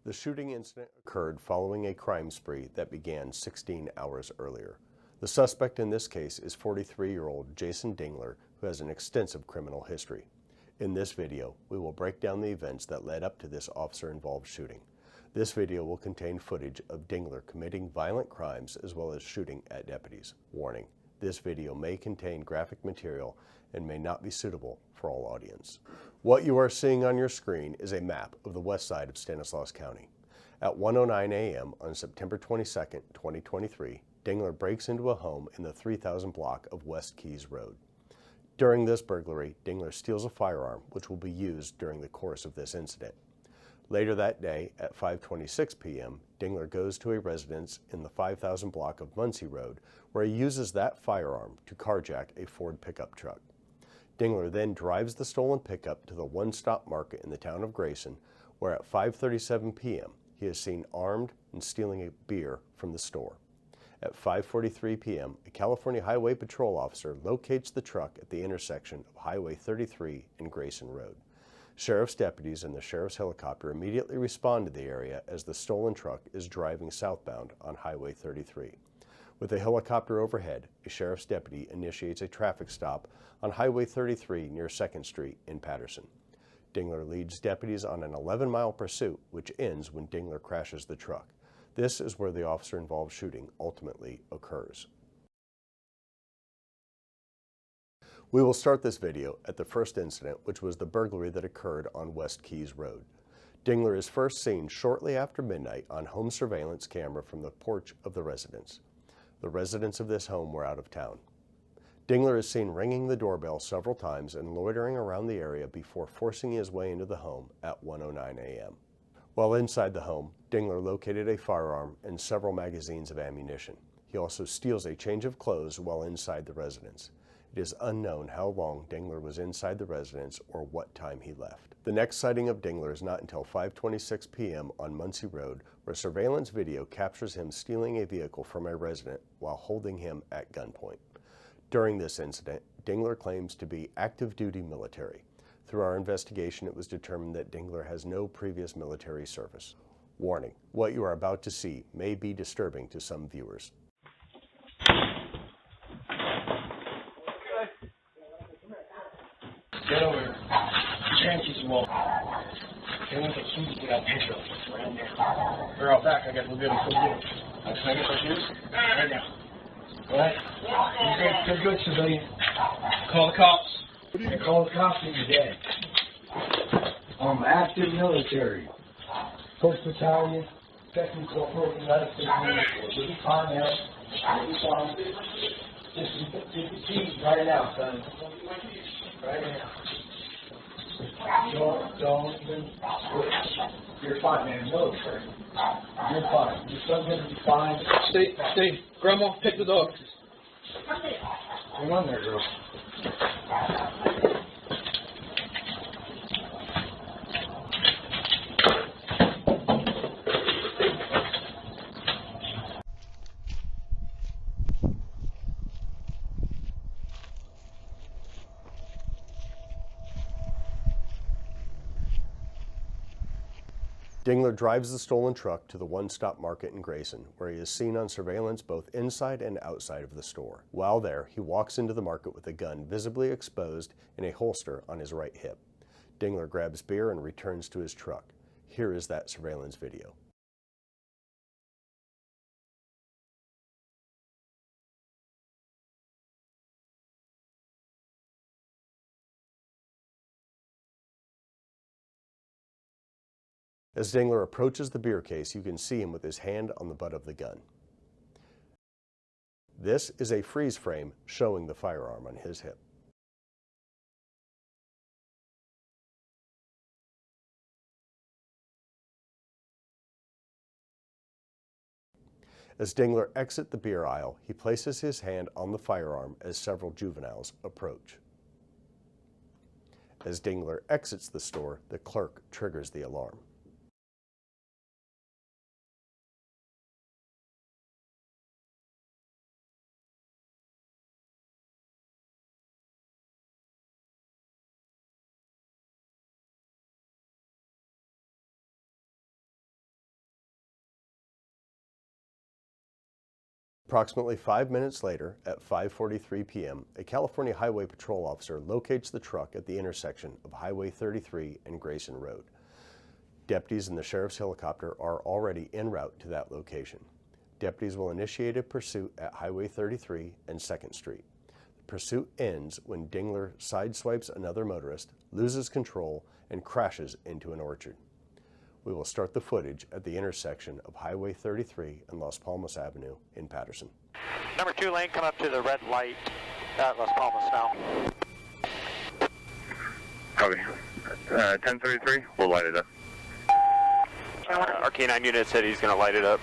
The shooting incident occurred following a crime spree that began 16 hours earlier. The suspect in this case is 43-year-old Jason Dingler, who has an extensive criminal history. In this video, we will break down the events that led up to this officer-involved shooting. This video will contain footage of Dingler committing violent crimes as well as shooting at deputies. Warning: this video may contain graphic material and may not be suitable for all audience. What you are seeing on your screen is a map of the west side of Stanislaus County. At 1:09 a.m. on September 22, 2023, Dingler breaks into a home in the 3000 block of West Keys Road. During this burglary, Dingler steals a firearm which will be used during the course of this incident. Later that day, at 5:26 p.m., Dingler goes to a residence in the 5000 block of Muncie Road, where he uses that firearm to carjack a Ford pickup truck. Dingler then drives the stolen pickup to the one-stop market in the town of Grayson, where at 5:37 p.m. he is seen armed and stealing a beer from the store. At 5:43 p.m., a California Highway Patrol officer locates the truck at the intersection of Highway 33 and Grayson Road. Sheriff's deputies and the sheriff's helicopter immediately respond to the area as the stolen truck is driving southbound on Highway 33. With a helicopter overhead, a sheriff's deputy initiates a traffic stop on Highway 33 near 2nd Street in Patterson. Dingler leads deputies on an 11-mile pursuit, which ends when Dingler crashes the truck. This is where the officer-involved shooting ultimately occurs. We will start this video at the first incident, which was the burglary that occurred on West Keys Road. Dingler is first seen shortly after midnight on home surveillance camera from the porch of the residence. The residents of this home were out of town. Dingler is seen ringing the doorbell several times and loitering around the area before forcing his way into the home at 1:09 a.m. While inside the home, Dingler located a firearm and several magazines of ammunition. He also steals a change of clothes while inside the residence. It is unknown how long Dingler was inside the residence or what time he left. The next sighting of Dingler is not until 5:26 p.m. on Muncie Road, where surveillance video captures him stealing a vehicle from a resident while holding him at gunpoint. During this incident, Dingler claims to be active duty military. Through our investigation, it was determined that Dingler has no previous military service. Warning: what you are about to see may be disturbing to some viewers. Get over here. Chances wall. They want the keys to that picture right now. They're out back. I guess we'll get them. Can I get those shoes? Right now. What? You're good, civilian. Call the cops. You call the cops and you're dead. I'm active military. 1st Battalion, 2nd Corporal, United States Military. Parnell. Just the keys right now, son. Right now. Don't even switch. You're fine, man. Military. You're fine. Your son's gonna be fine. Stay. Grandma, take the dog. Come on there, girl. Dingler drives the stolen truck to the one-stop market in Grayson, where he is seen on surveillance both inside and outside of the store. While there, he walks into the market with a gun visibly exposed in a holster on his right hip. Dingler grabs beer and returns to his truck. Here is that surveillance video. As Dingler approaches the beer case, you can see him with his hand on the butt of the gun. This is a freeze frame showing the firearm on his hip. As Dingler exits the beer aisle, he places his hand on the firearm as several juveniles approach. As Dingler exits the store, the clerk triggers the alarm. Approximately 5 minutes later, at 5:43 p.m., a California Highway Patrol officer locates the truck at the intersection of Highway 33 and Grayson Road. Deputies in the sheriff's helicopter are already en route to that location. Deputies will initiate a pursuit at Highway 33 and 2nd Street. The pursuit ends when Dingler sideswipes another motorist, loses control, and crashes into an orchard. We will start the footage at the intersection of Highway 33 and Las Palmas Avenue in Patterson. Number 2 lane, come up to the red light at Las Palmas now. Copy. 1033, we'll light it up. Our K9 unit said he's going to light it up.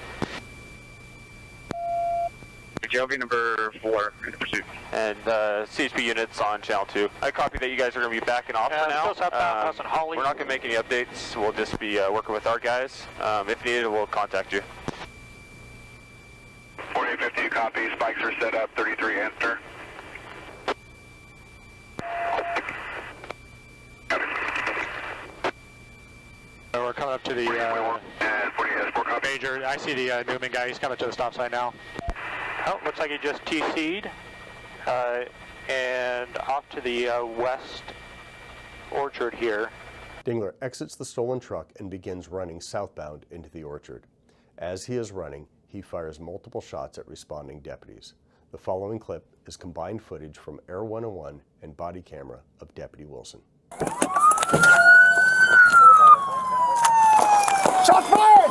JLV number 4 in pursuit. And CHP units on channel 2. I copy that you guys are going to be backing off for now. We're not going to make any updates. We'll just be working with our guys. If needed, we'll contact you. 4850, copy. Spikes are set up. 33, enter. We're coming up to the major. I see the Newman guy. He's coming to the stop sign now. Oh, looks like he just TC'd. And off to the west orchard here. Dingler exits the stolen truck and begins running southbound into the orchard. As he is running, he fires multiple shots at responding deputies. The following clip is combined footage from Air 101 and body camera of Deputy Wilson. Shots fired!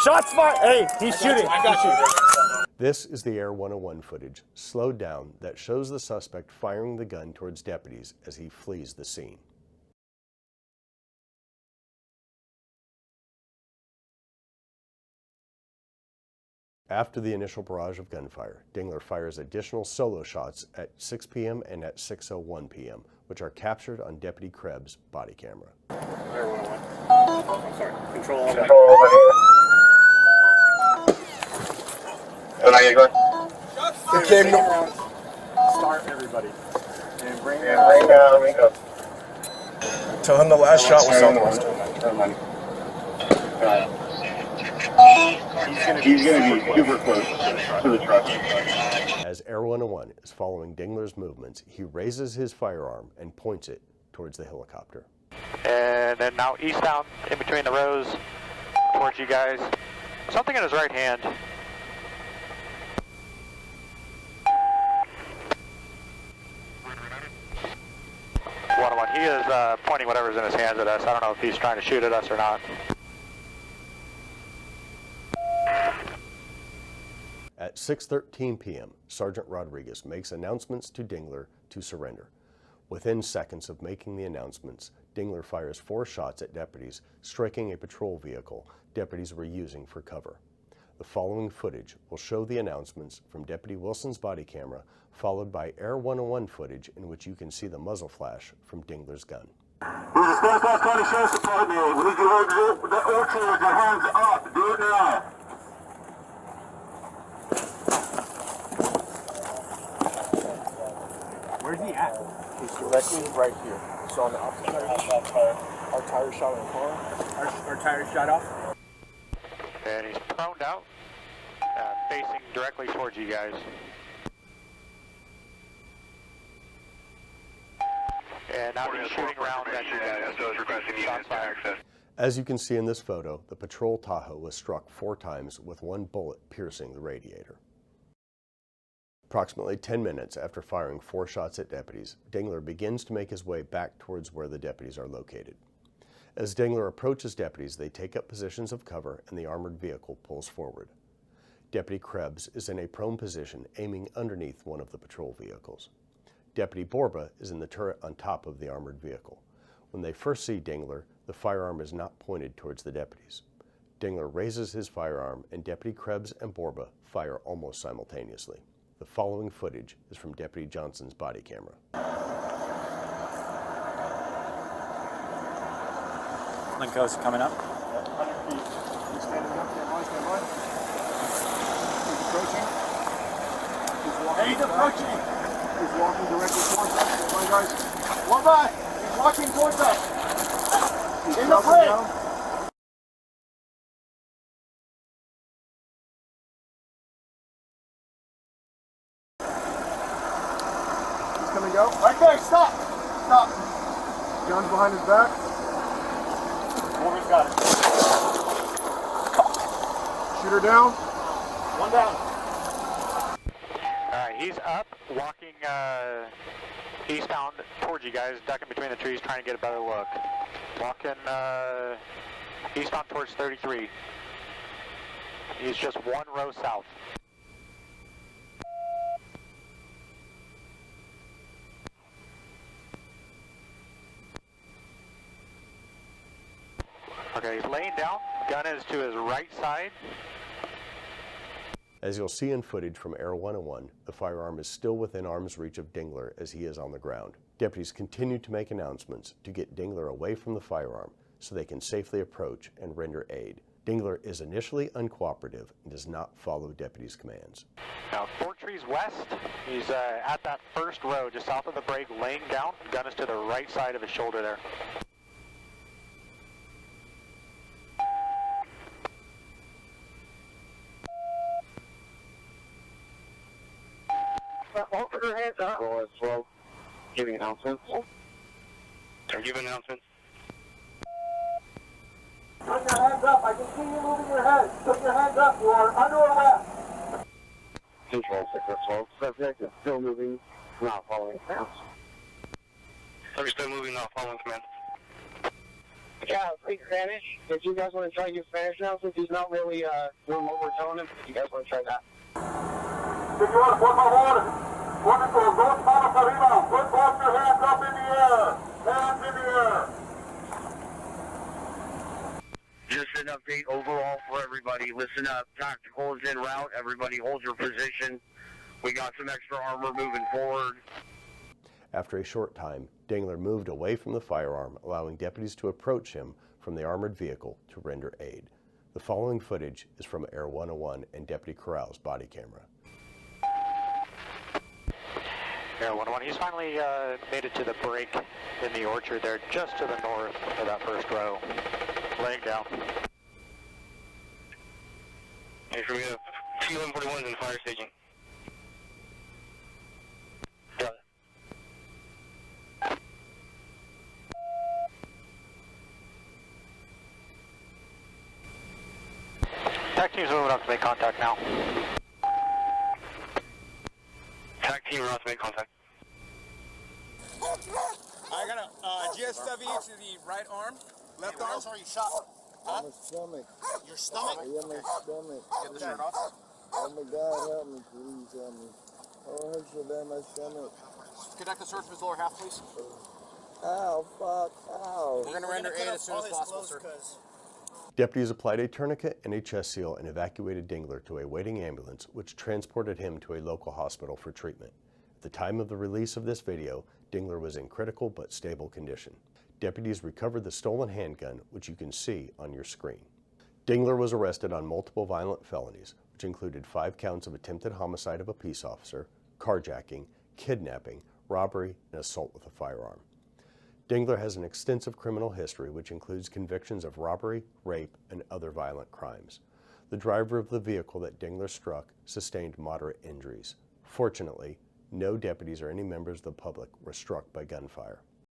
Shots fired! Hey, he's shooting. I got you. This is the Air 101 footage, slowed down, that shows the suspect firing the gun towards deputies as he flees the scene. After the initial barrage of gunfire, Dingler fires additional solo shots at 6 p.m. and at 6:01 p.m., which are captured on Deputy Krebs' body camera. Air 101. I'm sorry. Control all over here. Okay, no. Start everybody. And bring up. Tell him the last shot was southwest. He's going to be super close to the truck. As Air 101 is following Dingler's movements, he raises his firearm and points it towards the helicopter. And then now eastbound, in between the rows, towards you guys. Something in his right hand. One-on-one. He is pointing whatever's in his hands at us. I don't know if he's trying to shoot at us or not. At 6:13 p.m., Sergeant Rodriguez makes announcements to Dingler to surrender. Within seconds of making the announcements, Dingler fires 4 shots at deputies, striking a patrol vehicle deputies were using for cover. The following footage will show the announcements from Deputy Wilson's body camera, followed by Air 101 footage in which you can see the muzzle flash from Dingler's gun. This is Stanislaus County Sheriff's Department. We need you to hold the orchard with your hands up. Do it now. Where's he at? He's directly right here. So on the opposite side, our tire shot in the car. Our tire shot off. And he's proned out, facing directly towards you guys. And now he's shooting around at you guys. As you can see in this photo, the patrol Tahoe was struck 4 times with 1 bullet piercing the radiator. Approximately 10 minutes after firing 4 shots at deputies, Dingler begins to make his way back towards where the deputies are located. As Dingler approaches deputies, they take up positions of cover and the armored vehicle pulls forward. Deputy Krebs is in a prone position, aiming underneath one of the patrol vehicles. Deputy Borba is in the turret on top of the armored vehicle. When they first see Dingler, the firearm is not pointed towards the deputies. Dingler raises his firearm and Deputy Krebs and Borba fire almost simultaneously. The following footage is from Deputy Johnson's body camera. Linko's coming up. 100 feet. He's standing up. Stand by. He's approaching. He's approaching. He's walking directly towards us. Stand by, guys. One by. He's walking towards us. In the frame! He's coming go. Right there, stop! Stop! Gun's behind his back. Morgan's got it. Shooter down. One down. Alright, he's up, walking eastbound towards you guys, ducking between the trees, trying to get a better look. Walking eastbound towards 33. He's just one row south. Okay, he's laying down. Gun is to his right side. As you'll see in footage from Air 101, the firearm is still within arm's reach of Dingler as he is on the ground. Deputies continue to make announcements to get Dingler away from the firearm so they can safely approach and render aid. Dingler is initially uncooperative and does not follow deputies' commands. Now, 4 trees west. He's at that first row, just south of the break, laying down. Gun is to the right side of his shoulder there. Hold your hands up. Roll it slow. Giving announcements. Are giving announcements? Put your hands up. I can see you moving your head. Put your hands up. You are under arrest. Control 612. Subject is still moving, not following commands. Subject still moving, not following commands. Yeah, speak Spanish. If you guys want to try to use Spanish now, since he's not really doing what we're telling him, if you guys want to try that. Señor, por favor. Pone con dos manos arriba. Put both your hands up in the air. Hands in the air. Just an update overall for everybody. Listen up. Tactical is en route. Everybody hold your position. We got some extra armor moving forward. After a short time, Dingler moved away from the firearm, allowing deputies to approach him from the armored vehicle to render aid. The following footage is from Air 101 and Deputy Corral's body camera. Air 101, he's finally made it to the break in the orchard there, just to the north of that first row. Laying down. Hey, from here, T-1141 is in fire staging. Got it. TAC team's moving up to make contact now. TAC team, we're out to make contact. I got a GSW to the right arm. Left arm. Where are you shot? Huh? My stomach. Your stomach? Yeah, my stomach. Get the shirt off. Oh my God, help me, please help me. Oh, it hurts so bad, my stomach. Conduct the search for his lower half, please. Ow, fuck, ow. We're going to render aid as soon as possible, sir. Deputies applied a tourniquet and a chest seal and evacuated Dingler to a waiting ambulance, which transported him to a local hospital for treatment. At the time of the release of this video, Dingler was in critical but stable condition. Deputies recovered the stolen handgun, which you can see on your screen. Dingler was arrested on multiple violent felonies, which included 5 counts of attempted homicide of a peace officer, carjacking, kidnapping, robbery, and assault with a firearm. Dingler has an extensive criminal history, which includes convictions of robbery, rape, and other violent crimes. The driver of the vehicle that Dingler struck sustained moderate injuries. Fortunately, no deputies or any members of the public were struck by gunfire.